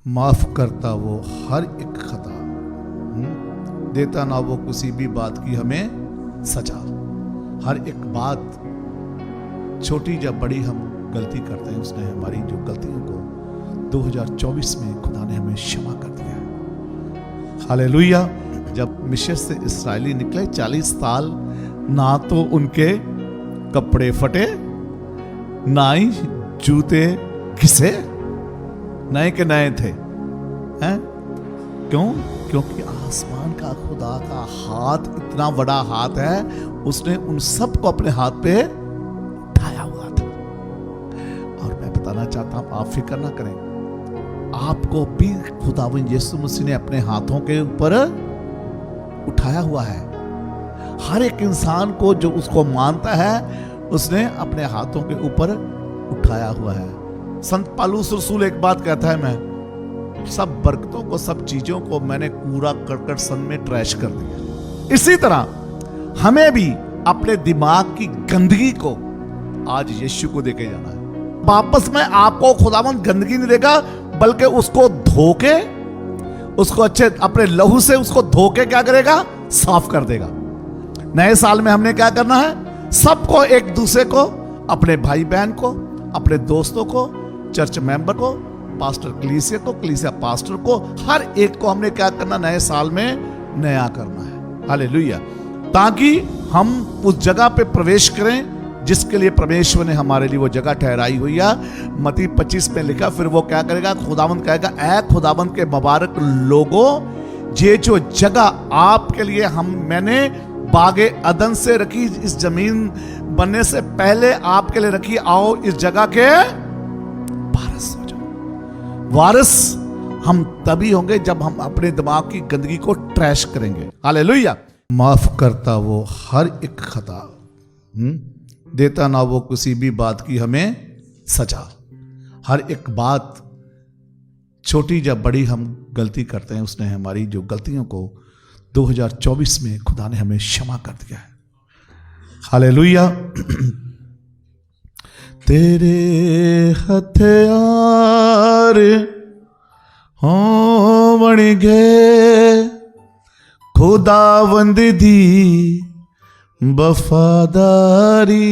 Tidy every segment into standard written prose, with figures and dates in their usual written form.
माफ करता वो हर एक खता, देता ना वो किसी भी बात की हमें सजा। हर एक बात छोटी या बड़ी हम गलती करते हैं, उसने हमारी जो गलतियों को 2024 में खुदा ने हमें क्षमा कर दिया है। हालेलुया। जब मिस्र से इस्राएली निकले 40 साल, ना तो उनके कपड़े फटे, ना ही जूते घिसे, नए के नए थे। हैं? क्यों? क्योंकि आसमान का खुदा का हाथ इतना बड़ा हाथ है, उसने उन सबको अपने हाथ पे उठाया हुआ था। और मैं बताना चाहता हूं, आप फिक्र ना करें, आपको भी खुदावंद यीशु मसीह ने अपने हाथों के ऊपर उठाया हुआ है। हर एक इंसान को जो उसको मानता है, उसने अपने हाथों के ऊपर उठाया हुआ है। संत पौलुस रसूल एक बात कहता है, मैं सब बरकतों को, सब चीजों को मैंने कूड़ा करकट सन में ट्रैश कर दिया। इसी तरह हमें भी अपने दिमाग की गंदगी को आज यीशु को देके जाना है। वापस में आपको खुदावंद गंदगी नहीं देगा, बल्कि उसको धोके, उसको अच्छे अपने लहू से उसको धोके क्या करेगा? साफ कर देगा। नए साल में हमने क्या करना है? सबको, एक दूसरे को, अपने भाई बहन को, अपने दोस्तों को, चर्च मेंबर को, पास्टर कलीसिया को, कलीसिया पास्टर को, हर एक को हमने क्या करना? नए साल में नया करना है। हालेलुया। ताकि हम उस जगह पे प्रवेश करें जिसके लिए परमेश्वर ने हमारे लिए वो जगह ठहराई हुई है। मत्ती 25 में लिखा, फिर वो क्या करेगा? खुदावंद कहेगा, ऐ खुदावंद के मुबारक लोगों, ये जो जगह आपके लिए मैंने बागे अदन से रखी, इस जमीन बनने से पहले आपके लिए रखी, आओ इस जगह के वारिस हो जाओ। वारिस हम तभी होंगे जब हम अपने दिमाग की गंदगी को ट्रैश करेंगे। हालेलुया। माफ करता वो हर एक खता, देता ना वो किसी भी बात की हमें सजा। हर एक बात छोटी या बड़ी हम गलती करते हैं, उसने हमारी जो गलतियों को 2024 में खुदा ने हमें क्षमा कर दिया है। हालेलुया। तेरे हथियार होवण गए खुदावंद दी वफादारी।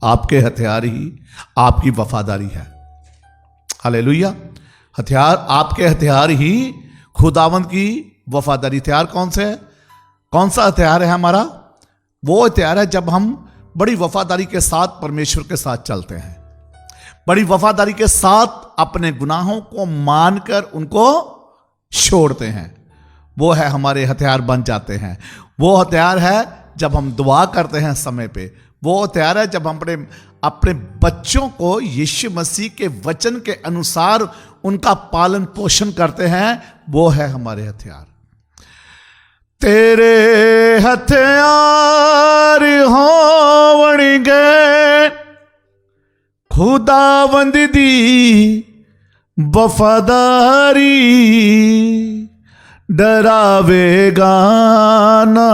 आपके हथियार ही आपकी वफादारी है। हालेलुया। हथियार, आपके हथियार ही खुदावंद की वफादारी। हथियार कौन से है? कौन सा हथियार है हमारा? वो हथियार है जब हम बड़ी वफादारी के साथ परमेश्वर के साथ चलते हैं, बड़ी वफादारी के साथ अपने गुनाहों को मानकर उनको छोड़ते हैं। वो है हमारे हथियार बन जाते हैं। वो हथियार है जब हम दुआ करते हैं समय पे। वो हथियार है जब हम अपने बच्चों को यीशु मसीह के वचन के अनुसार उनका पालन पोषण करते हैं। वो है हमारे हथियार। तेरे हथियार होवण गए खुदावंद दी वफादारी। डरावेगा ना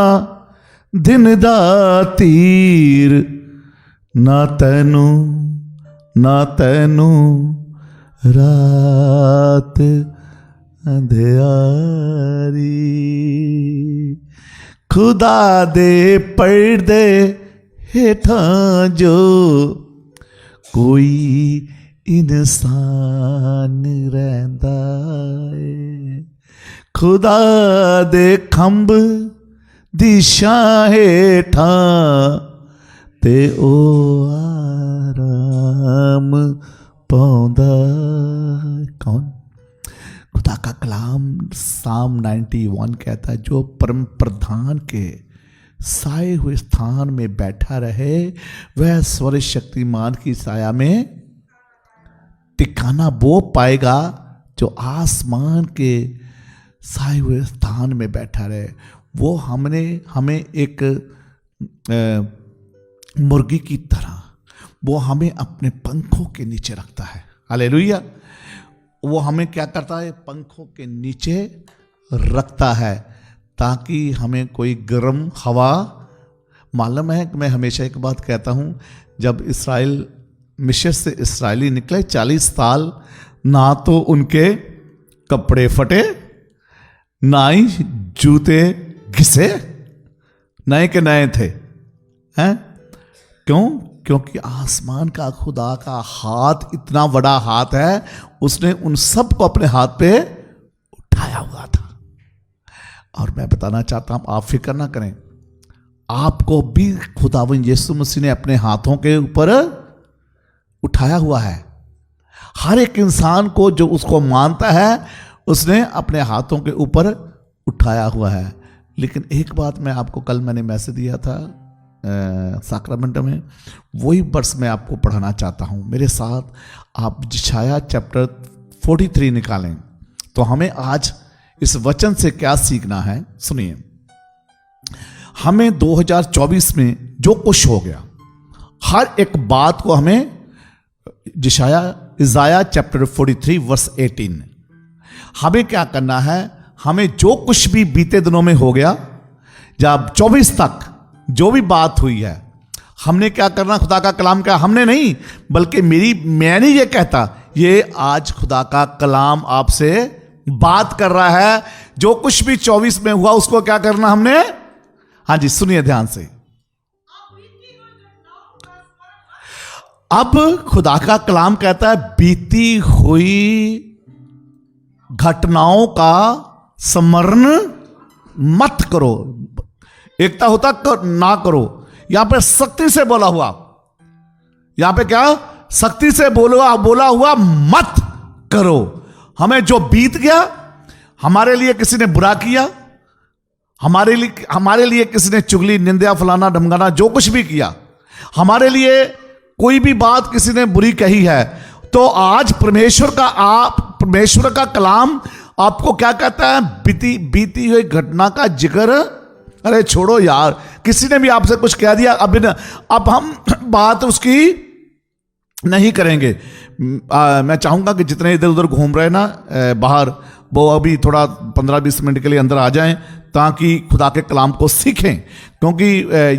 दिन दा तीर, ना तैनू रात अंधियारी। खुदा दे पर्दे हेठां जो कोई इंसान रहिंदा है, खुदा दे खंभ दिशा हेठां ते ओ आराम पाउंदा। कौन? खुदा का कलाम साम 91 कहता है, जो परम प्रधान के साए हुए स्थान में बैठा रहे, वह स्वर्ग शक्तिमान की साया में ठिकाना वो पाएगा। जो आसमान के साए हुए स्थान में बैठा रहे, वो हमें एक मुर्गी की तरह वो हमें अपने पंखों के नीचे रखता है। हालेलुया। वो हमें क्या करता है? पंखों के नीचे रखता है, ताकि हमें कोई गर्म हवा, मालूम है कि मैं हमेशा एक बात कहता हूँ, जब मिस्र से इस्राएली निकले 40 साल, ना तो उनके कपड़े फटे, ना ही जूते घिसे, नए के नए थे। हैं? क्यों? क्योंकि आसमान का खुदा का हाथ इतना बड़ा हाथ है, उसने उन सब को अपने हाथ पे उठाया हुआ था। और मैं बताना चाहता हूं, आप फिक्र ना करें, आपको भी खुदावंद यीशु मसीह ने अपने हाथों के ऊपर उठाया हुआ है। हर एक इंसान को जो उसको मानता है, उसने अपने हाथों के ऊपर उठाया हुआ है। लेकिन एक बात मैं आपको, कल मैंने मैसेज दिया था साक्रामेंटो में, वही वर्ष मैं आपको पढ़ाना चाहता हूं। मेरे साथ आप यशायाह चैप्टर 43 निकालें, तो हमें आज इस वचन से क्या सीखना है। सुनिए, हमें 2024 में जो कुछ हो गया, हर एक बात को हमें इज़ाया चैप्टर 43 वर्स 18, हमें क्या करना है। हमें जो कुछ भी बीते दिनों में हो गया, जब 24 तक जो भी बात हुई है, हमने क्या करना, खुदा का कलाम का, हमने नहीं बल्कि मैं नहीं ये कहता, ये आज खुदा का कलाम आपसे बात कर रहा है। जो कुछ भी 24 में हुआ उसको क्या करना हमने। हाँ जी, सुनिए ध्यान से। अब खुदा का कलाम कहता है, बीती हुई घटनाओं का स्मरण मत करो। एकता होता ना करो, यहां पे सख्ती से बोला हुआ, यहां पे क्या सख्ती से बोला हुआ मत करो। हमें जो बीत गया, हमारे लिए किसी ने बुरा किया, हमारे लिए किसी ने चुगली, निंदा, फलाना ढमकाना, जो कुछ भी किया, हमारे लिए कोई भी बात किसी ने बुरी कही है, तो आज परमेश्वर का कलाम आपको क्या कहता है, बीती हुई घटना का जिक्र। अरे छोड़ो यार, किसी ने भी आपसे कुछ कह दिया, अब हम बात उसकी नहीं करेंगे। मैं चाहूंगा कि जितने इधर उधर घूम रहे ना बाहर, वो अभी थोड़ा 15-20 मिनट के लिए अंदर आ जाएं, ताकि खुदा के कलाम को सीखें। क्योंकि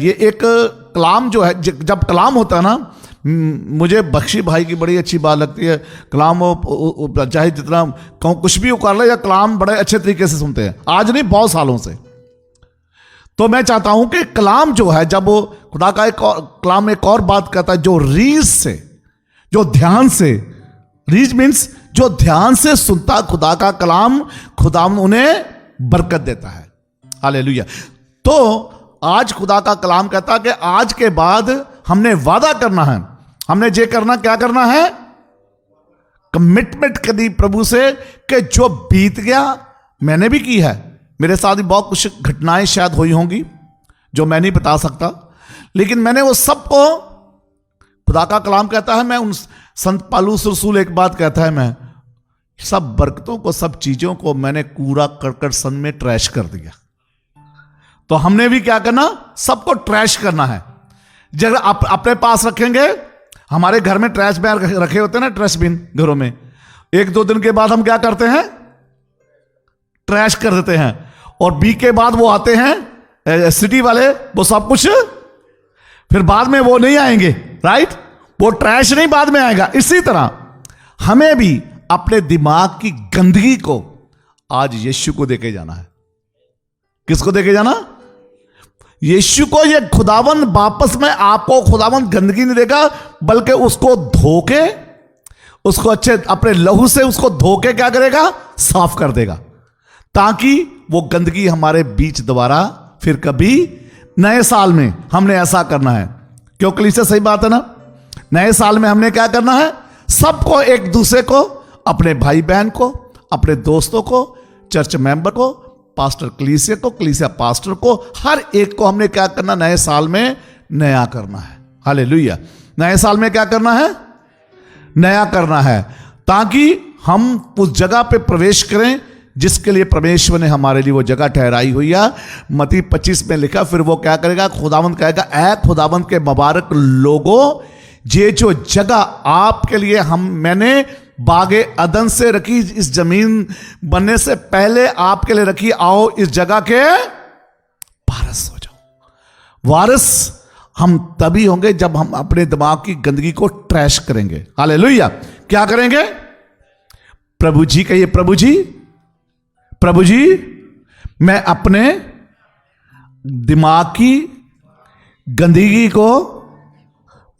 ये एक कलाम जो है, जब कलाम होता है ना, मुझे बख्शी भाई की बड़ी अच्छी बात लगती है। कलाम चाहे जितना कहूँ, कुछ भी उकार ले, या कलाम बड़े अच्छे तरीके से सुनते हैं, आज नहीं बहुत सालों से। तो मैं चाहता हूं कि कलाम जो है, जब खुदा का कलाम एक और बात कहता है, जो रीज से, जो ध्यान से, रीज मीन्स जो ध्यान से सुनता खुदा का कलाम, खुदा उन्हें बरकत देता है। हालेलुया। तो आज खुदा का कलाम कहता है कि आज के बाद हमने वादा करना है, हमने ये करना, क्या करना है, कमिटमेंट करनी प्रभु से कि जो बीत गया, मैंने भी की है, मेरे साथ भी बहुत कुछ घटनाएं शायद हुई होंगी जो मैं नहीं बता सकता, लेकिन मैंने वो सबको, खुदा का कलाम कहता है, मैं उन संत पालूस रसूल एक बात कहता है, मैं सब बरकतों को, सब चीजों को मैंने कूड़ा करकट सन में ट्रैश कर दिया। तो हमने भी क्या करना, सबको ट्रैश करना है। जब आप अपने पास रखेंगे, हमारे घर में ट्रैश बैग रखे होते हैं ना, ट्रैश बिन घरों में, 1-2 दिन के बाद हम क्या करते हैं, ट्रैश कर देते हैं। और बी के बाद वो आते हैं सिटी वाले, वो सब कुछ, फिर बाद में वो नहीं आएंगे, राइट, वो ट्रैश नहीं बाद में आएगा। इसी तरह हमें भी अपने दिमाग की गंदगी को आज यीशु को देके जाना है। किसको देके जाना, यीशु को। ये खुदावन वापस में आपको, खुदावन गंदगी नहीं देगा, बल्कि उसको धोके, उसको अच्छे अपने लहू से उसको धोके क्या करेगा, साफ कर देगा, ताकि वो गंदगी हमारे बीच दोबारा फिर कभी, नए साल में हमने ऐसा करना है। क्यों कलीसिया, सही बात है ना, नए साल में हमने क्या करना है, सबको, एक दूसरे को, अपने भाई बहन को, अपने दोस्तों को, चर्च मेंबर को, पास्टर कलीसिया को, कलीसिया पास्टर को, हर एक को हमने क्या करना, नए साल में नया करना है। हालेलुया। नए साल में क्या करना है, नया करना है, ताकि हम उस जगह पे प्रवेश करें जिसके लिए परमेश्वर ने हमारे लिए वो जगह ठहराई हुई है। मत्ती 25 में लिखा, फिर वो क्या करेगा, खुदावंद कहेगा, ऐ खुदावंद के मुबारक लोगों, ये जो जगह आपके लिए मैंने बागे अदन से रखी, इस जमीन बनने से पहले आपके लिए रखी, आओ इस जगह के वारिस हो जाओ। वारिस हम तभी होंगे जब हम अपने दिमाग की गंदगी को ट्रैश करेंगे। हालेलुया। क्या करेंगे, प्रभु जी कहिए, प्रभु जी, प्रभु जी, मैं अपने दिमाग की गंदगी को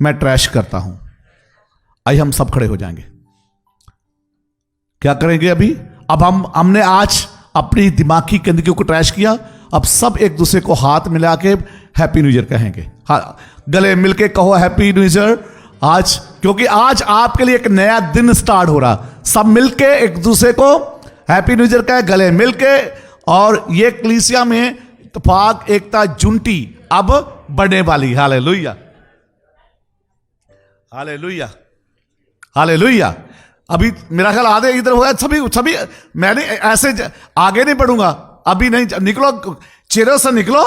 मैं ट्रैश करता हूं। आइए हम सब खड़े हो जाएंगे। क्या करेंगे अभी? अब हमने आज अपनी दिमाग की गंदगी को ट्रैश किया। अब सब एक दूसरे को हाथ मिला के हैप्पी न्यू ईयर कहेंगे। हाँ, गले मिलके कहो हैप्पी न्यू ईयर आज, क्योंकि आज आपके लिए एक नया दिन स्टार्ट हो रहा। सब मिलके एक दूसरे को हैप्पी न्यू ईयर कहे, गले मिलके। और ये कलीसिया में इत्तेफाक, एकता, जुनटी अब बढ़ने वाली। Hallelujah, hallelujah, hallelujah. अभी मेरा ख्याल आधे इधर हो गया। सभी मैंने ऐसे आगे नहीं बढ़ूंगा अभी। नहीं, निकलो, चेहरे से निकलो,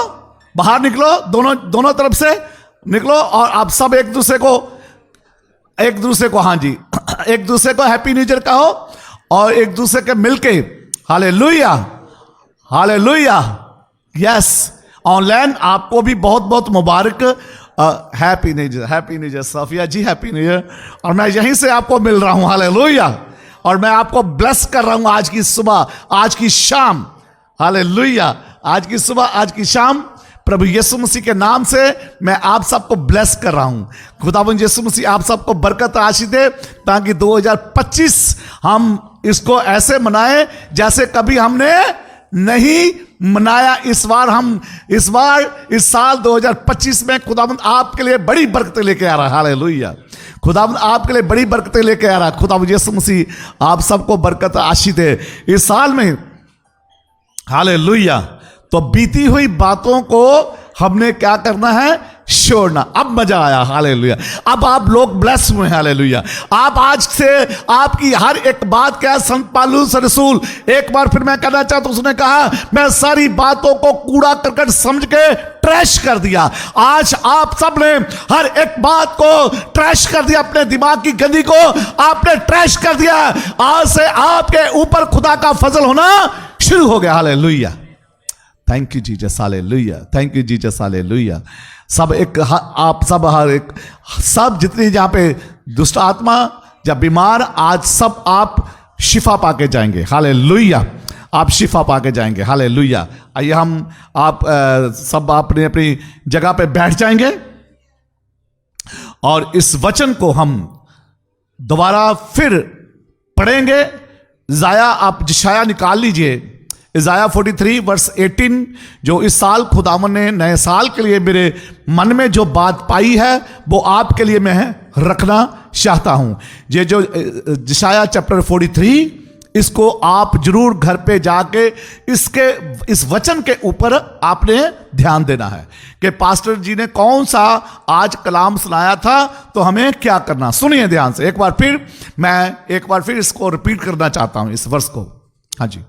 बाहर निकलो, दोनों तरफ से निकलो। और आप सब एक दूसरे को हाँ जी, एक दूसरे को हैप्पी न्यू ईयर कहो और एक दूसरे के मिलके हालेलुया, हालेलुया। यस, ऑनलाइन आपको भी बहुत बहुत मुबारक। Happy new year, happy new year Safiya ji, happy new year. और मैं यहीं से आपको मिल रहा हूं, हालेलुया। और मैं आपको ब्लेस कर रहा हूं आज की सुबह, आज की शाम, हालेलुया। आज की सुबह, आज की शाम प्रभु यीशु मसीह के नाम से मैं आप सबको ब्लेस कर रहा हूं। खुदावंद यीशु मसीह आप सबको बरकत आशीष दे, ताकि 2025 हम इसको ऐसे मनाएं जैसे कभी हमने नहीं मनाया। इस साल 2025 में खुदावंद आपके लिए बड़ी बरकतें लेके आ रहा है। हालेलुया, खुदावंद आपके लिए बड़ी बरकतें लेके आ रहा है। खुदावंद यीशु मसीह आप सबको बरकत आशीष दे इस साल में। हालेलुया। तो बीती हुई बातों को हमने क्या करना है? छोड़ना। अब मजा आया, हालेलुया। अब आप लोग ब्लेस हुए, हालेलुया। आप आज से आपकी हर एक बात क्या, संत पौलुस रसूल एक बार फिर मैं कहना चाहता हूं, उसने कहा मैं सारी बातों को कूड़ा करकट समझ के ट्रैश कर दिया। आज आप सब ने हर एक बात को ट्रैश कर दिया, अपने दिमाग की गंदगी को आपने ट्रैश कर दिया। आज से आपके ऊपर खुदा का फजल होना शुरू हो गया। Hallelujah, thank you Jesus, hallelujah, thank you Jesus, hallelujah. सब एक आप सब हर एक सब जितनी जहां पे दुष्ट आत्मा या बीमार, आज सब आप शिफा पाके जाएंगे। हालेलुया, आप शिफा पाके जाएंगे। हालेलुया। आइए हम आप सब अपनी अपनी जगह पे बैठ जाएंगे और इस वचन को हम दोबारा फिर पढ़ेंगे। इज़ाया, आप जिशाया निकाल लीजिए, इज़ाया 43 वर्स 18। जो इस साल खुदावन ने नए साल के लिए मेरे मन में जो बात पाई है वो आपके लिए मैं रखना चाहता हूं। ये जो जिशाया चैप्टर 43, इसको आप जरूर घर पे जाके इस वचन के ऊपर आपने ध्यान देना है कि पास्टर जी ने कौन सा आज कलाम सुनाया था, तो हमें क्या करना। सुनिए ध्यान से एक बार फिर इसको रिपीट करना चाहता हूं, इस वर्ष को। हाँ जी,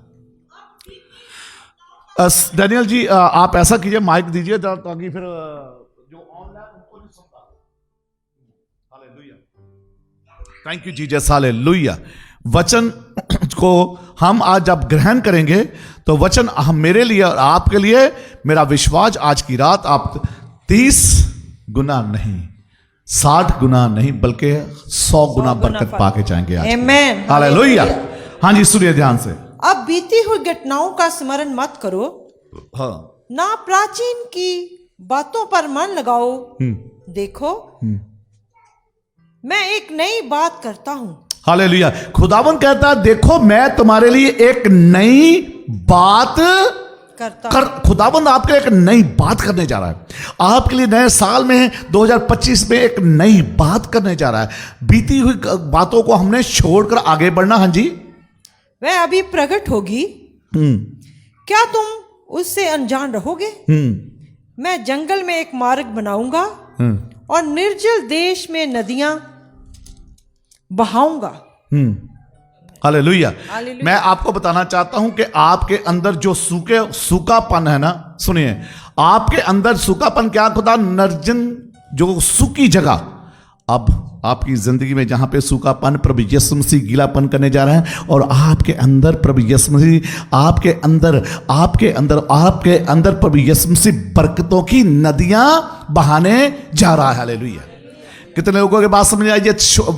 डैनियल जी आप ऐसा कीजिए, माइक दीजिए ताकि फिर जो ऑनलाइन उनको नहीं सुनता। Hallelujah, thank you Jesus, hallelujah. वचन को हम आज जब ग्रहण करेंगे तो वचन हम मेरे लिए और आपके लिए, मेरा विश्वास आज की रात आप 30 गुना नहीं, 60 गुना नहीं, बल्कि 100 गुना बरकत पाके जाएंगे आज। आमीन, हालेलुया। हाँ जी, सुनिए ध्यान से। अब बीती हुई घटनाओं का स्मरण मत करो, हाँ, ना प्राचीन की बातों पर मन लगाओ। देखो मैं एक नई बात करता हूं। हालेलुया। खुदावन कहता है देखो मैं तुम्हारे लिए एक नई बात करता खुदावन आपके लिए एक नई बात करने जा रहा है। आपके लिए नए साल में 2025 में एक नई बात करने जा रहा है। बीती हुई बातों को हमने छोड़कर आगे बढ़ना। हाँ जी, वह अभी प्रकट होगी, क्या तुम उससे अनजान रहोगे? मैं जंगल में एक मार्ग बनाऊंगा और निर्जल देश में नदियां बहाऊंगा। हालेलुया। मैं आपको बताना चाहता हूं कि आपके अंदर जो सूखापन है ना, सुनिए, आपके अंदर सूखापन क्या खुदा निर्जन जो सूखी जगह, अब आपकी जिंदगी में जहां पे सूखापन, प्रभु यीशु मसीह गीलापन करने जा रहे हैं। और आपके अंदर प्रभु यीशु मसीह आपके अंदर प्रभु यीशु मसीह बरकतों की नदियां बहाने जा रहा है। हालेलुया। कितने लोगों के बात समझ आई?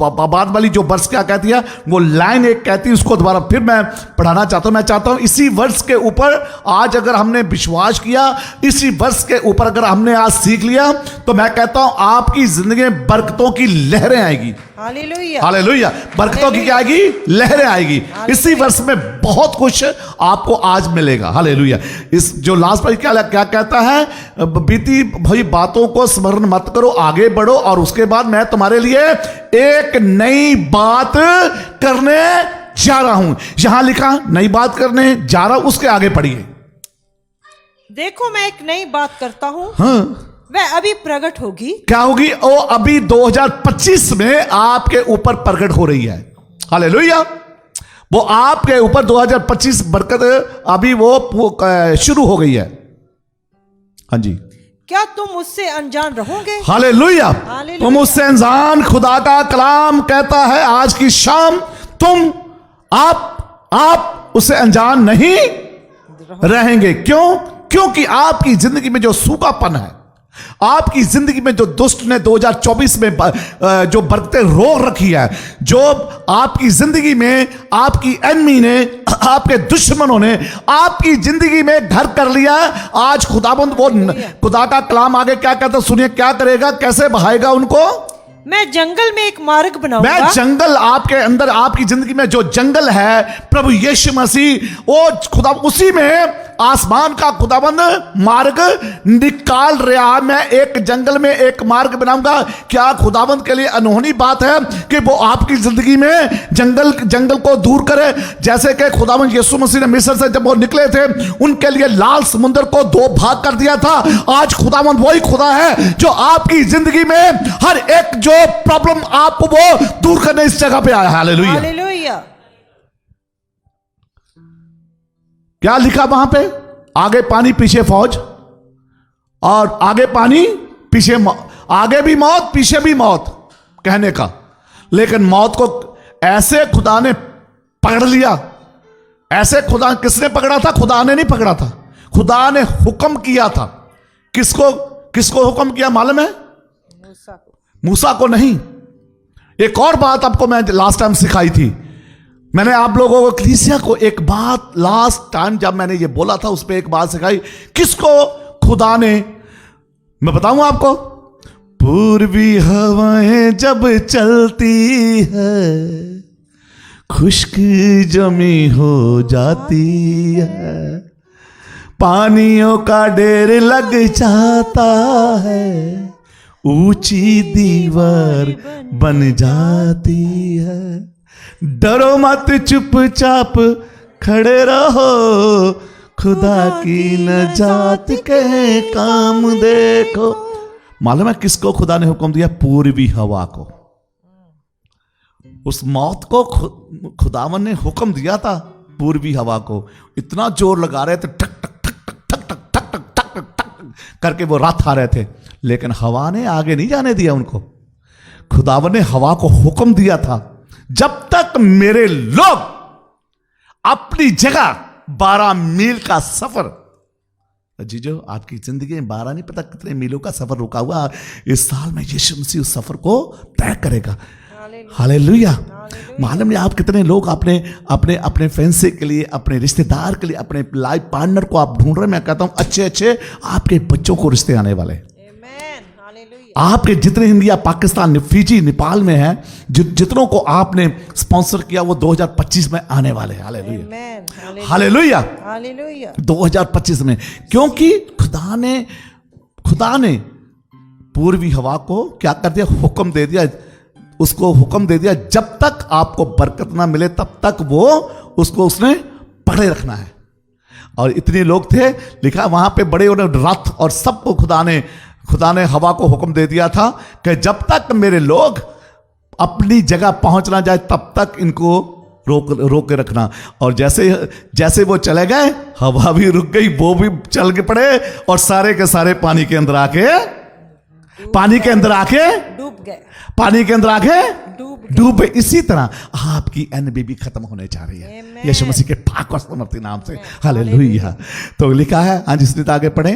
बाद वाली जो वर्ष क्या कहती है, वो लाइन एक कहती है, उसको दोबारा फिर मैं पढ़ाना चाहता हूं। मैं चाहता हूं इसी वर्ष के ऊपर आज अगर हमने विश्वास किया, इसी वर्ष के ऊपर अगर हमने आज सीख लिया, तो मैं कहता हूं आपकी जिंदगी में बरकतों की लहरें आएगी। Hallelujah, hallelujah. बरकतों की क्या आएगी? लहरें आएगी। इसी वर्ष में बहुत कुछ आपको आज मिलेगा। हालेलुया। इस जो लास्ट पर क्या कहता है, बीती भई बातों को स्मरण मत करो, आगे बढ़ो, और उसके बाद मैं तुम्हारे लिए एक नई बात करने जा रहा हूं। यहां लिखा नई बात करने जा रहा हूं, उसके आगे पढ़िए। देखो मैं एक नई बात करता हूं, हाँ, वह अभी प्रकट होगी। क्या होगी? ओ अभी 2025 में आपके ऊपर प्रकट हो रही है। हालेलुया। वो आपके ऊपर 2025 बरकत अभी वो शुरू हो गई है। हाँ जी। क्या तुम उससे अनजान रहोगे? हालेलुया। हालेलुया। तुम उससे अनजान, खुदा का कलाम कहता है आज की शाम तुम आप उससे अनजान नहीं रहेंगे। क्यों? क्योंकि आपकी जिंदगी में जो सूखापन है, आपकी जिंदगी में जो दुष्ट ने 2024 में जो बरकतें रोक रखी है, जो आपकी जिंदगी में आपकी एनिमी ने, आपके दुश्मनों ने आपकी जिंदगी में घर कर लिया, आज खुदाबंद वो खुदा का कलाम आगे क्या कहता, सुनिए क्या करेगा, कैसे बहाएगा उनको। मैं जंगल में एक मार्ग बनाऊंगा। मैं जंगल आपके अंदर, आपकी जिंदगी में जो जंगल है, प्रभु यीशु मसीह वो खुदा उसी में आसमान का खुदाबंद मार्ग निकाल रहा है। मैं एक जंगल में एक मार्ग बनाऊंगा। क्या खुदाबंद के लिए अनहोनी बात है कि वो आपकी जिंदगी में जंगल को दूर करे। जैसे कि खुदाबंद यीशु मसीह ने मिस्र से जब वो निकले थे, उनके लिए लाल समुद्र को 2 भाग कर दिया था। आज खुदाबंद वही खुदा है जो आपकी जिंदगी में हर एक जो प्रॉब्लम आपको वो दूर करने इस जगह पे आया। हालेलुया। हालेलुया। क्या लिखा वहां पे? आगे पानी पीछे फौज, और आगे पानी पीछे आगे भी मौत पीछे भी मौत कहने का। लेकिन मौत को ऐसे खुदा ने पकड़ लिया, ऐसे खुदा किसने पकड़ा था? खुदा ने नहीं पकड़ा था, खुदा ने हुक्म किया था। किसको हुक्म किया मालूम है? मूसा को नहीं। एक और बात आपको मैं लास्ट टाइम सिखाई थी, मैंने आप लोगों को, कलीसिया को एक बात लास्ट टाइम जब मैंने ये बोला था उस पर एक बात सिखाई। किसको खुदा ने? मैं बताऊं आपको, पूर्वी हवाएं जब चलती है, खुश्क जमी हो जाती है, पानियों का ढेर लग जाता है, ऊंची दीवार बन जाती है। डरो मत, चुपचाप खड़े रहो, खुदा की नजात के काम देखो। मालूम है किसको खुदा ने हुक्म दिया? पूर्वी हवा को। उस मौत को खुदावन ने हुक्म दिया था, पूर्वी हवा को। इतना जोर लगा रहे थे, ठक ठक ठक ठक ठक ठक ठक ठक ठक ठक करके वो रात आ रहे थे, लेकिन हवा ने आगे नहीं जाने दिया उनको। खुदावन ने हवा को हुक्म दिया था, जब तक मेरे लोग अपनी जगह 12 मील का सफर, जीजो आपकी जिंदगी में 12 नहीं पता कितने मीलों का सफर रुका हुआ, इस साल में यीशु मसीह उस सफर को तय करेगा। हालेलुया। मालूम नहीं आप कितने लोग अपने अपने अपने फैंसी के लिए, अपने रिश्तेदार के लिए, अपने लाइफ पार्टनर को आप ढूंढ रहे हैं। मैं कहता हूं अच्छे आपके बच्चों को रिश्ते आने वाले, आपके जितने इंडिया, पाकिस्तान, फिजी, नेपाल में हैं, जितनों को आपने स्पॉन्सर किया वो 2025 में आने वाले हैं। Hallelujah, hallelujah, hallelujah. 2025 में, क्योंकि खुदा ने पूर्वी हवा को क्या कर दिया? हुक्म दे दिया। उसको हुक्म दे दिया, जब तक आपको बरकत ना मिले तब तक वो उसने पकड़े रखना है। और इतने लोग थे, लिखा वहां पे बड़े रथ और सबको खुदा ने हवा को हुक्म दे दिया था कि जब तक मेरे लोग अपनी जगह पहुंच ना जाए तब तक इनको रोक के रखना। और जैसे वो चले गए, हवा भी रुक गई, वो भी चल के पड़े, और सारे के सारे पानी के अंदर आके डूब गए, पानी के अंदर आके डूब। इसी तरह आपकी एनबी भी खत्म होने जा रही है यीशु मसीह के पाक और समर्थी नाम से। हालेलुया। तो लिखा है, आज इसने आगे पढ़े,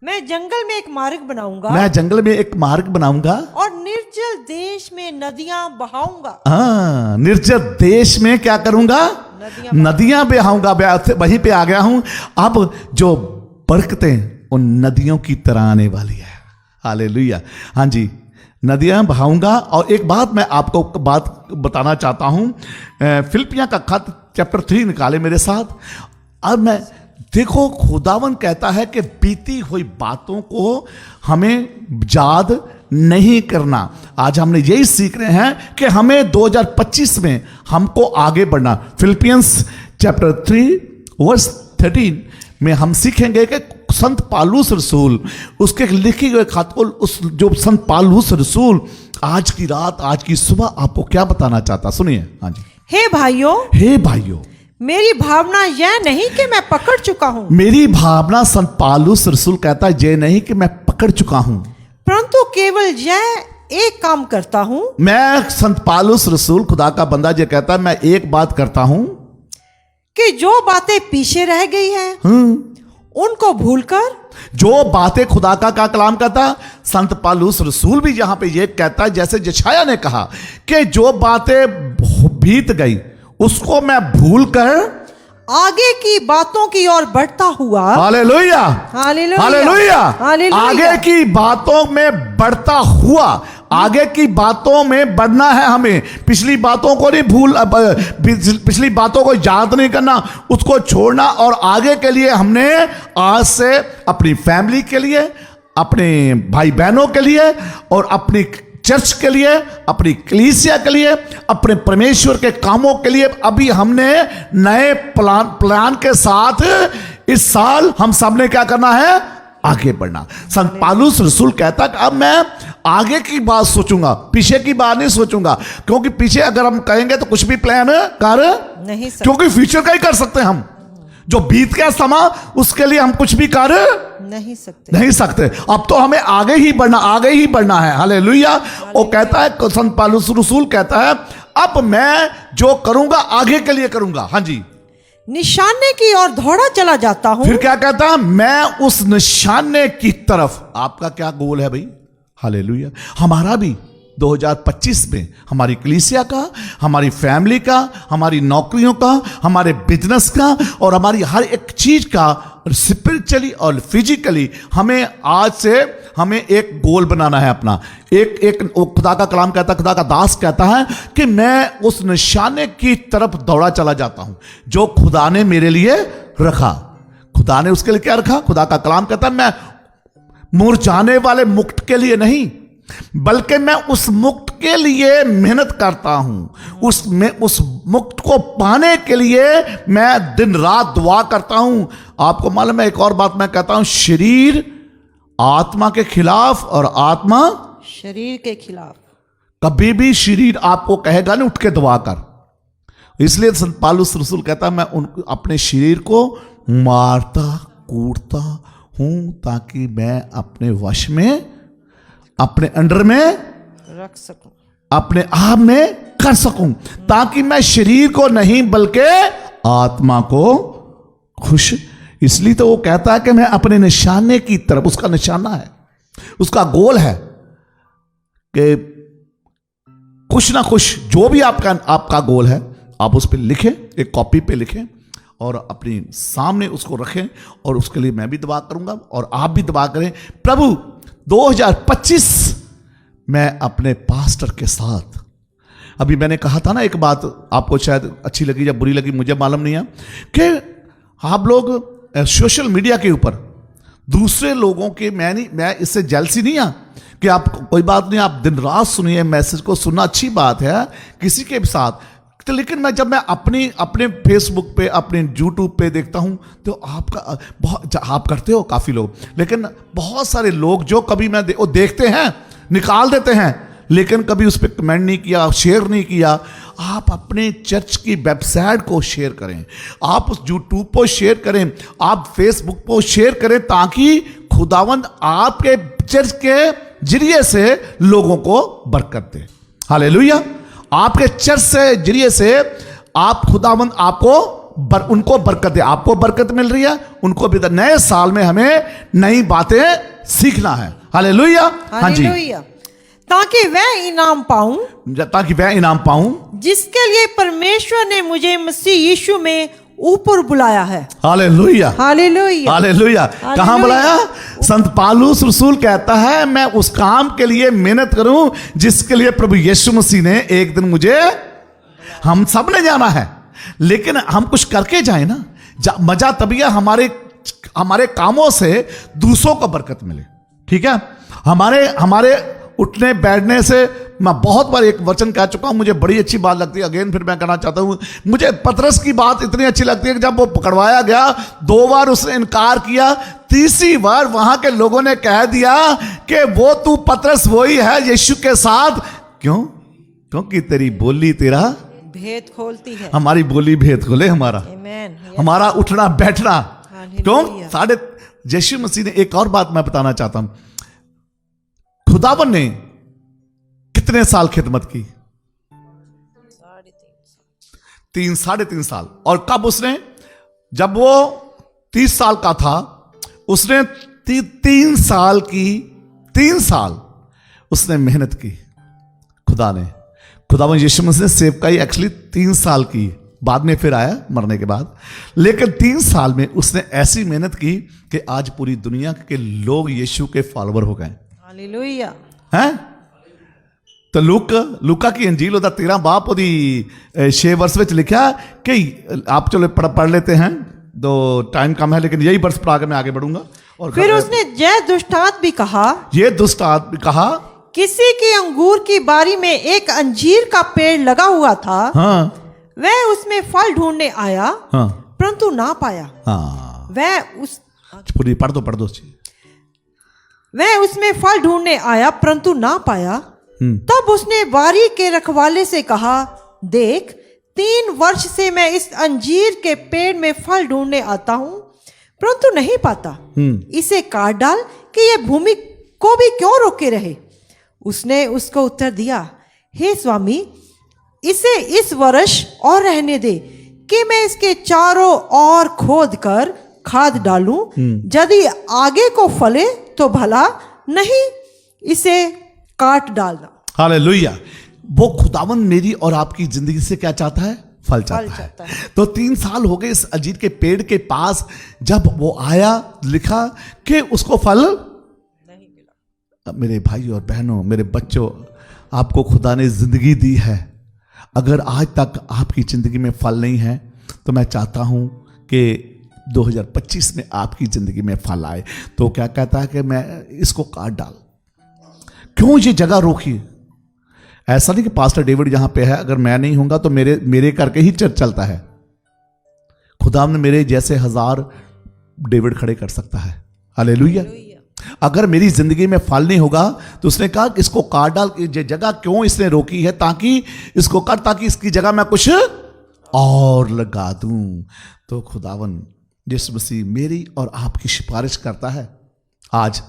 मैं जंगल में एक मार्ग बनाऊंगा मैं जंगल में एक मार्ग बनाऊंगा और निर्जल देश में नदियां बहाऊंगा। हाँ, निर्जल देश में क्या करूंगा? नदियां बहाऊंगा। वहीं पे आ गया हूं। अब जो बरकतें उन नदियों की तरह आने वाली है। हालेलुया। हाँ जी, नदियां बहाऊंगा। और एक बात मैं आपको बात बताना चाहता हूं। फिलिपियां का खत चैप्टर 3 निकाले मेरे साथ। अब मैं देखो, खुदावन कहता है कि बीती हुई बातों को हमें याद नहीं करना। आज हमने यही सीख रहे हैं कि हमें 2025 में हमको आगे बढ़ना। फिलिपियंस चैप्टर 3 वर्स 13 में हम सीखेंगे कि संत पालूस रसूल, उसके लिखे हुए खत को, उस जो संत पालूस रसूल आज की रात, आज की सुबह आपको क्या बताना चाहता, सुनिए। हाँ जी। हे भाइयों, हे भाइयों, मेरी भावना यह नहीं कि मैं पकड़ चुका हूं। मेरी भावना, संत पालूस रसूल कहता है, ये नहीं कि मैं पकड़ चुका हूं, परंतु केवल यह एक काम करता हूं। मैं, संत पालूस रसूल, खुदा का बंदा, ये कहता है, मैं एक बात करता हूं कि जो बातें पीछे रह गई हैं उनको भूलकर, जो बातें खुदा का कलाम कहता, संत पालूस रसूल भी यहां पे ये कहता है, जैसे यशायाह ने कहा कि जो बातें बीत गई उसको मैं भूल कर आगे की बातों की ओर बढ़ता हुआ। Hallelujah, hallelujah, hallelujah, hallelujah. आगे की बातों में बढ़ता हुआ, आगे की बातों में बढ़ना है हमें। पिछली बातों को नहीं पिछली बातों को याद नहीं करना, उसको छोड़ना। और आगे के लिए हमने आज से अपनी फैमिली के लिए, अपने भाई बहनों के लिए और अपनी चर्च के लिए, अपनी कलीसिया के लिए, अपने परमेश्वर के कामों के लिए अभी हमने नए प्लान के साथ इस साल हम सब ने क्या करना है? आगे बढ़ना। संत पालूस रसूल कहता कि अब मैं आगे की बात सोचूंगा, पीछे की बात नहीं सोचूंगा। क्योंकि पीछे अगर हम कहेंगे तो कुछ भी प्लान कर नहीं सकते, क्योंकि फ्यूचर का ही कर सकते हैं हम। जो बीत गया समा, उसके लिए हम कुछ भी कर नहीं सकते। अब तो हमें आगे ही बढ़ना है। हालेलुया। वो कहता है, संत पालूस रसूल कहता है, अब मैं जो करूंगा आगे के लिए करूंगा। हाँ जी, निशाने की ओर दौड़ा चला जाता हूं। फिर क्या कहता है? मैं उस निशाने की तरफ। आपका क्या गोल है भाई? हालेलुया। हमारा भी 2025 में हमारी कलीसिया का, हमारी फैमिली का, हमारी नौकरियों का, हमारे बिजनेस का और हमारी हर एक चीज का स्पिरिचुअली और फिजिकली हमें आज से हमें एक गोल बनाना है अपना। एक खुदा का कलाम कहता, खुदा का दास कहता है कि मैं उस निशाने की तरफ दौड़ा चला जाता हूं जो खुदा ने मेरे लिए रखा। खुदा ने उसके लिए क्या रखा? खुदा का कलाम कहता है, मैं मुरझाने वाले मुकुट के लिए नहीं, बल्कि मैं उस मुक्त के लिए मेहनत करता हूं। उस मुक्त को पाने के लिए मैं दिन रात दुआ करता हूं। आपको मालूम है, एक और बात मैं कहता हूं, शरीर आत्मा के खिलाफ और आत्मा शरीर के खिलाफ। कभी भी शरीर आपको कहेगा नहीं उठ के दुआ कर। इसलिए संत पालूस रसूल कहता है, मैं अपने शरीर को मारता कूटता हूं ताकि मैं अपने वश में, अपने अंडर में रख सकूं, अपने आप में कर सकूं, ताकि मैं शरीर को नहीं बल्कि आत्मा को खुश। इसलिए तो वो कहता है कि मैं अपने निशाने की तरफ, उसका निशाना है, उसका गोल है कि कुछ ना कुछ, जो भी आपका गोल है, आप उस पर लिखें, एक कॉपी पे लिखें और अपने सामने उसको रखें। और उसके लिए मैं भी दुआ करूंगा और आप भी दुआ करें, प्रभु 2025 मैं अपने पास्टर के साथ। अभी मैंने कहा था ना एक बात, आपको शायद अच्छी लगी या बुरी लगी, मुझे मालूम नहीं है, कि आप लोग सोशल मीडिया के ऊपर दूसरे लोगों के, मैं इससे जेलसी नहीं है कि आप, कोई बात नहीं, आप दिन रात सुनिए, मैसेज को सुनना अच्छी बात है किसी के साथ। तो लेकिन जब मैं अपने फेसबुक पे, अपने यूट्यूब पे देखता हूं तो आपका बहुत, आप करते हो काफ़ी लोग, लेकिन बहुत सारे लोग जो कभी वो देखते हैं, निकाल देते हैं, लेकिन कभी उस पर कमेंट नहीं किया, शेयर नहीं किया। आप अपने चर्च की वेबसाइट को शेयर करें, आप उस यूट्यूब पर शेयर करें, आप फेसबुक पर शेयर करें, ताकि खुदावंद आपके चर्च के जरिए से लोगों को बरकत दे। हालेलुया। आपके चर्च से जरिए से आप, खुदावंद आपको उनको बरकत दे। आपको बरकत मिल रही है, उनको भी। नए साल में हमें नई बातें सीखना है। हालेलुया। हाँ जी। हालेलुया। ताकि वह इनाम पाऊं, ताकि वह इनाम पाऊं जिसके लिए परमेश्वर ने मुझे मसीह यीशु में ऊपर बुलाया है। हालेलुया। हालेलुया। हालेलुया। कहां बुलाया? संत पौलुस रसूल कहता है मैं उस काम के लिए मेहनत करूं जिसके लिए प्रभु यीशु मसीह ने एक दिन मुझे, हम सब ने जाना है, लेकिन हम कुछ करके जाए ना। मजा तभी है हमारे कामों से दूसरों को बरकत मिले। ठीक है। हमारे उठने बैठने से, मैं बहुत बार एक वचन कह चुका हूं, मुझे बड़ी अच्छी बात लगती है। अगेन फिर मैं कहना चाहता हूं, मुझे पतरस की बात इतनी अच्छी लगती है कि जब वो पकड़वाया गया, 2 बार उसने इनकार किया, तीसरी बार वहां के लोगों ने कह दिया कि वो तू पतरस वही है यीशु के साथ। क्यों? क्योंकि तेरी बोली तेरा भेद खोलती है। हमारी बोली भेद खोले हमारा। आमीन। हमारा उठना बैठना। हालेलुया। क्यों? साढ़े यीशु मसीह ने एक और बात मैं बताना चाहता हूं, खुदावन ने कितने साल खिदमत की? 3.5 साल। और कब उसने, जब वो 30 साल का था, उसने 3 साल उसने मेहनत की। खुदावन यीशु मसीह ने सेवकाई एक्चुअली 3 साल की, बाद में फिर आया मरने के बाद, लेकिन 3 साल में उसने ऐसी मेहनत की कि आज पूरी दुनिया के लोग यीशु के फॉलोवर हो गए। हालेलुया। हैं? तो लूका की अंजील ਉਹਦਾ 13 ਬਾਪ ਉਹਦੀ 6 वर्ष ਵਿੱਚ लिखा कि आप चलो पढ़ लेते हैं, तो टाइम कम है, लेकिन यही वर्ष पढ़ा के मैं आगे बढ़ूंगा। और फिर उसने यह दुष्टांत भी कहा, ये दुष्टांत भी कहा, किसी की अंगूर की बारी में एक अंजीर का पेड़ लगा हुआ था। हाँ, वह उसमें फल ढूंढने आया, हाँ, परंतु ना पाया। हाँ, वह पढ़ दो। वह उसमें फल ढूंढने आया परंतु ना पाया। तब उसने बारी के रखवाले से कहा, देख 3 वर्ष से मैं इस अंजीर के पेड़ में फल ढूंढने आता हूं परंतु नहीं पाता। इसे काट डाल कि यह भूमि को भी क्यों रोके रहे। उसने उसको उत्तर दिया, हे स्वामी, इसे इस वर्ष और रहने दे कि मैं इसके चारों ओर खोद कर खाद डालूं, यदि आगे को फले तो भला, नहीं इसे काट डालना। हालेलुया। वो खुदावन मेरी और आपकी जिंदगी से क्या चाहता है? फल चाहता है। तो 3 साल हो गए इस अंजीर के पेड़ के पास, जब वो आया, लिखा कि उसको फल नहीं मिला। मेरे भाई और बहनों, मेरे बच्चों, आपको खुदा ने जिंदगी दी है। अगर आज तक आपकी जिंदगी में फल नहीं है, तो मैं चाहता हूं कि 2025 में आपकी जिंदगी में फल आए। तो क्या कहता है कि मैं इसको काट डाल। क्यों ये जगह रोकी? ऐसा नहीं कि पास्टर डेविड यहां पे है, अगर मैं नहीं होऊंगा तो मेरे करके ही चर्च चलता है। खुदा ने मेरे जैसे 1000 डेविड खड़े कर सकता है। हालेलुया। अगर मेरी जिंदगी में फल नहीं होगा, तो उसने कहा कि इसको काट डाल। ये जगह क्यों इसने रोकी है? ताकि इसको काट, ताकि इसकी जगह मैं कुछ और लगा दूं। तो खुदावन यीशु मसीह मेरी और आपकी सिफारिश करता है, आज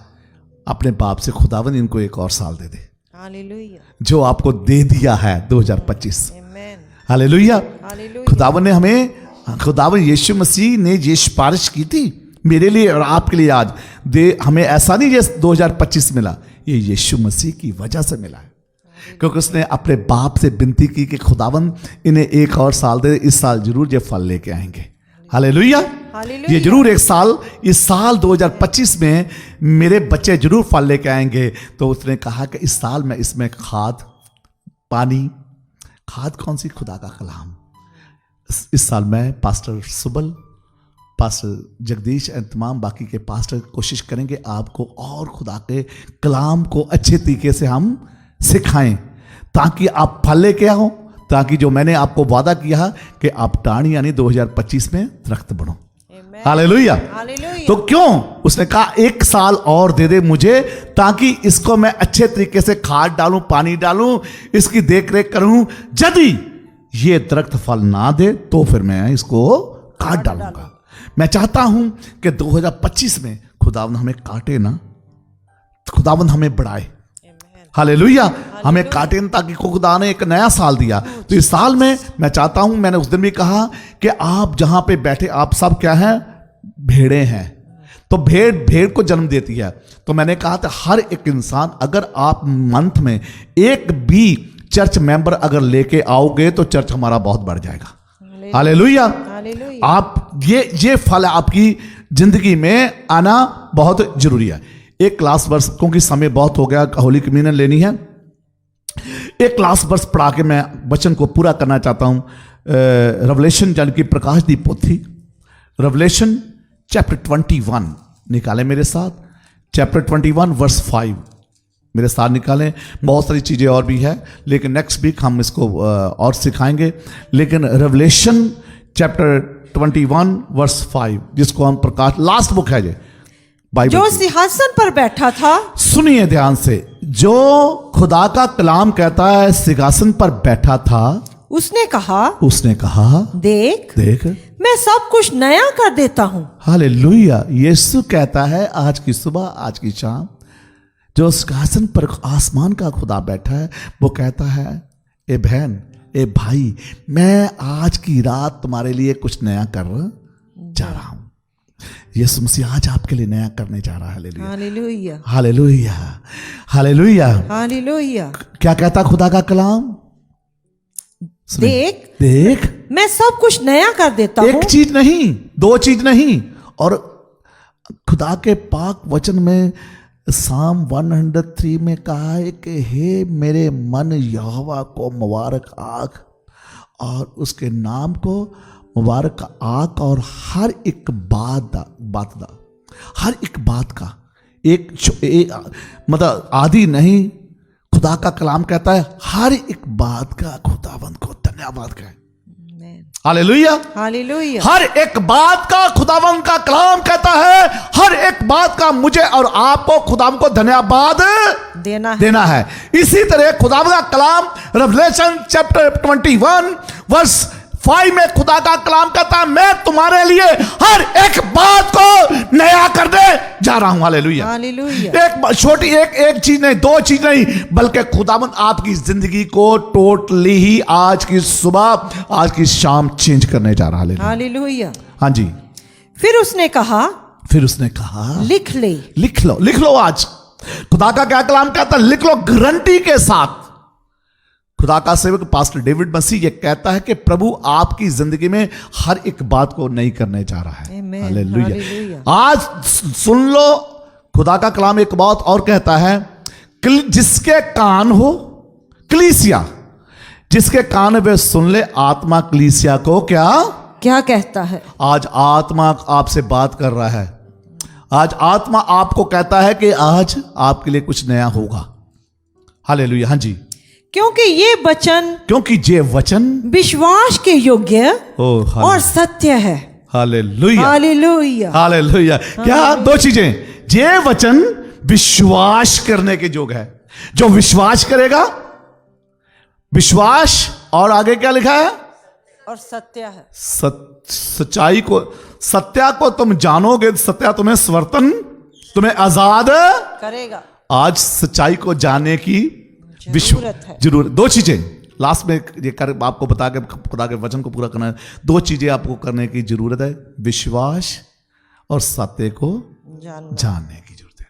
अपने बाप से, खुदावन इनको एक और साल दे दे। हालेलुया। जो आपको दे दिया है 2025। आमीन। हालेलुया। हालेलुया। खुदावन ने खुदावन यीशु मसीह ने ये सिफारिश की थी मेरे लिए और आपके लिए। आज हमें ऐसा नहीं ये 2025 मिला, ये यीशु मसीह की वजह से मिला है, क्योंकि उसने अपने बाप से विनती की कि खुदावन इन्हें एक और साल दे, इस साल जरूर ये फल लेके आएंगे। हालेलुया। ये जरूर इस साल 2025 में मेरे बच्चे जरूर फल लेके आएंगे। तो उसने कहा कि इस साल मैं इसमें खाद कौन सी? खुदा का कलाम। इस साल मैं, पास्टर सुबल, पास्टर जगदीश और तमाम बाकी के पास्टर कोशिश करेंगे आपको और खुदा के कलाम को अच्छे तरीके से हम सिखाएं, ताकि आप फल लेके आओ, ताकि जो मैंने आपको वादा किया कि आप टाणी यानी 2025 में दरख्त बढ़ो। हालेलुया। तो क्यों? उसने कहा 1 साल और दे दे मुझे, ताकि इसको मैं अच्छे तरीके से खाद डालूं, पानी डालूं, इसकी देख रेख करूं। यदि ये दरख्त फल ना दे तो फिर मैं इसको काट डालूंगा। मैं चाहता हूं कि 2025 में खुदावंद हमें काटे ना, खुदावंद हमें बढ़ाए। हालेलुया। हमें काटे न ताकि खुदा ने एक नया साल दिया। तो इस साल में मैं चाहता हूं, मैंने उस दिन भी कहा कि आप जहां पे बैठे आप सब क्या हैं, भेड़े हैं। तो भेड़ को जन्म देती है। तो मैंने कहा था हर एक इंसान, अगर आप मंथ में एक भी चर्च मेंबर अगर लेके आओगे तो चर्च हमारा बहुत बढ़ जाएगा। हालेलुया। आप ये फल आपकी जिंदगी में आना बहुत जरूरी है। एक क्लास वर्ष, क्योंकि समय बहुत हो गया, होली कम्युनियन लेनी है, एक क्लास वर्ष पढ़ा के मैं वचन को पूरा करना चाहता हूं। रेवलेशन यानी कि प्रकाश दी पोथी, रेवलेशन चैप्टर 21 निकालें मेरे साथ। चैप्टर 21 वर्स 5 मेरे साथ निकालें। बहुत सारी चीज़ें और भी है, लेकिन नेक्स्ट वीक हम इसको और सिखाएंगे। लेकिन रेवलेशन चैप्टर 21 वर्स 5, जिसको हम प्रकाश, लास्ट बुक है ये बाइबल जो की। सिंहासन पर बैठा था, सुनिए ध्यान से, जो खुदा का कलाम कहता है सिंहासन पर बैठा था, उसने कहा देख मैं सब कुछ नया कर देता हूं। हालेलुया। यीशु कहता है आज की सुबह, आज की शाम, जो सिंहासन पर आसमान का खुदा बैठा है, वो कहता है ए बहन, ए भाई, मैं आज की रात तुम्हारे लिए कुछ नया कर जा रहा हूं। यीशु मसीह आज आपके लिए नया करने जा रहा है। Hallelujah, hallelujah, hallelujah, hallelujah. क्या कहता खुदा का कलाम? देख मैं सब कुछ नया कर देता हूं। एक चीज नहीं, दो चीज नहीं। और खुदा के पाक वचन में साम 103 में कहा है कि हे मेरे मन यहोवा को मुबारक आख, और उसके नाम को मुबारक आख, और हर एक बात दा, हर एक बात का मतलब आदि नहीं। खुदा का कलाम कहता है हर एक बात का खुदावंद को धन्यवाद करें। Hallelujah, hallelujah. हर एक बात का खुदावंद का कलाम कहता है, हर एक बात का मुझे और आपको खुदावंद को धन्यवाद देना है। इसी तरह खुदावंद का कलाम रेवलेशन चैप्टर 21 वर्स 5 में खुदा का कलाम कहता है मैं तुम्हारे लिए हर एक बात को नया करने जा रहा हूं। Hallelujah, hallelujah. एक छोटी एक चीज नहीं, दो चीज नहीं, बल्कि खुदावंद आपकी जिंदगी को टोटली ही आज की सुबह, आज की शाम चेंज करने जा रहा है। हालेलुया। हाँ जी। फिर उसने कहा लिख लो। आज खुदा का क्या कलाम कहता है? लिख लो, गारंटी के साथ। खुदा का सेवक पास्टर डेविड मसीह ये कहता है कि प्रभु आपकी जिंदगी में हर एक बात को नई करने जा रहा है। हालेलुया। आज सुन लो, खुदा का कलाम एक बात और कहता है, जिसके कान हो, कलीसिया जिसके कान वे सुन ले। आत्मा कलीसिया को क्या कहता है? आज आत्मा आपसे बात कर रहा है। आज आत्मा आपको कहता है कि आज आपके लिए कुछ नया होगा। हालेलुया। हाँ जी। क्योंकि ये वचन विश्वास के योग्य और सत्य है। Hallelujah, hallelujah, hallelujah. क्या? दो चीजें, ये वचन विश्वास करने के योग्य है। जो विश्वास करेगा, विश्वास और आगे क्या लिखा है? और सत्य है। सच्चाई को, सत्या को तुम जानोगे, सत्या तुम्हें स्वतंत्र, तुम्हें आजाद करेगा। आज सच्चाई को जानने की जरूरत। दो चीजें लास्ट में ये कर आपको बता के खुदा के वचन को पूरा करना है। दो चीजें आपको करने की जरूरत है, विश्वास और सत्य को जानने की जरूरत है।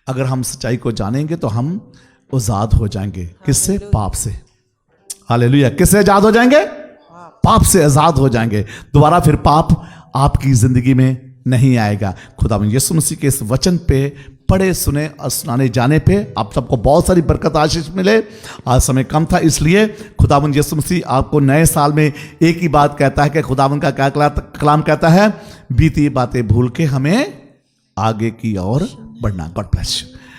अगर हम सच्चाई को जानेंगे तो हम आजाद हो जाएंगे। किससे? पाप से। हालेलुया। किससे आजाद हो जाएंगे? पाप से आजाद हो जाएंगे। दोबारा फिर पाप आपकी जिंदगी में नहीं आएगा। खुदावंद यीशु मसीह के इस वचन पे पढ़े, सुने और सुनाने जाने पे आप सबको बहुत सारी बरकत, आशीष मिले। आज समय कम था, इसलिए खुदावंद यीशु मसीह आपको नए साल में एक ही बात कहता है कि खुदावंद का क्या कलाम कहता है? बीती बातें भूल के हमें आगे की ओर बढ़ना। God bless you.